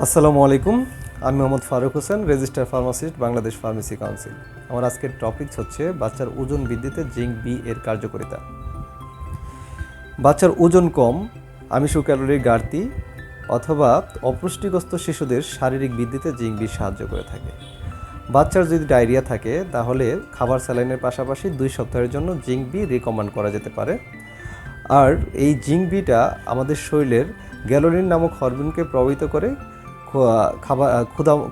আসসালামু আলাইকুম। আমি Mohammad Faruk Hossain, register pharmacist, Bangladesh pharmacy council. আমার আজকের টপিক হচ্ছে বাচ্চার ওজন বৃদ্ধিতে জিঙ্ক বি এর কার্যকারিতা। বাচ্চার ওজন কম, আমিষ ও ক্যালোরির ঘাটতি অথবা অপুষ্টিগ্রস্ত শিশুদের শারীরিক বৃদ্ধিতে জিঙ্ক বি সাহায্য করে থাকে। বাচ্চার যদি ডায়রিয়া থাকে তাহলে খাবার স্যালাইনের পাশাপাশি 2 সপ্তাহের জন্য জিঙ্ক বি রিকমেন্ড করা যেতে পারে। আর এই জিঙ্ক বিটা আমাদের শরীরের গ্যালোরিন নামক হরমোনকে প্রভাবিত করে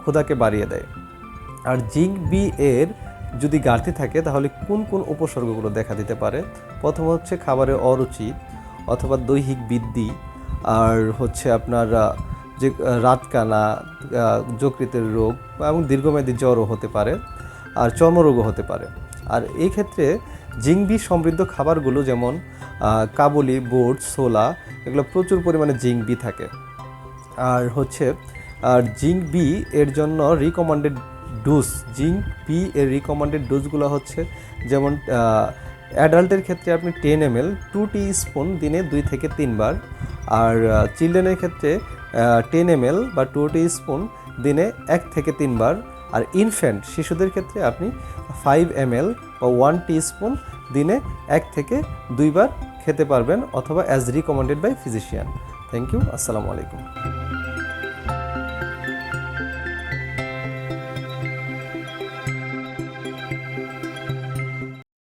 ক্ষুধাকে বাড়িয়ে দেয়। আর জিঙ্ক বি এর যদি ঘাটতি থাকে তাহলে কোন কোন উপসর্গগুলো দেখা দিতে পারে? প্রথম হচ্ছে খাবারে অরুচি অথবা দৈহিক বৃদ্ধি, আর হচ্ছে আপনার যে রাতকানা, যকৃতের রোগ এবং দীর্ঘমেয়াদী জ্বরও হতে পারে, আর চর্মরোগও হতে পারে। আর এই ক্ষেত্রে জিঙ্ক বি সমৃদ্ধ খাবারগুলো যেমন কাবুলি বুট, ছোলা, এগুলো প্রচুর পরিমাণে জিঙ্ক বি থাকে। আর হচ্ছে জিঙ্ক বি এর জন্য রিকমেন্ডেড ডোজ, জিঙ্ক বি এর রিকমেন্ডেড ডোজগুলো হচ্ছে যেমন অ্যাডাল্টের ক্ষেত্রে আপনি 10 ml 2 টিস্পুন দিনে 2 থেকে 3 বার, আর চিলড্রেনের ক্ষেত্রে 10 ml বা 2 টিস্পুন দিনে 1 থেকে 3 বার, আর ইনফ্যান্ট শিশুদের ক্ষেত্রে আপনি 5 ml বা 1 টিস্পুন দিনে 1 থেকে 2 বার খেতে পারবেন, অথবা as recommended by physician. Thank you. আসসালামু আলাইকুম।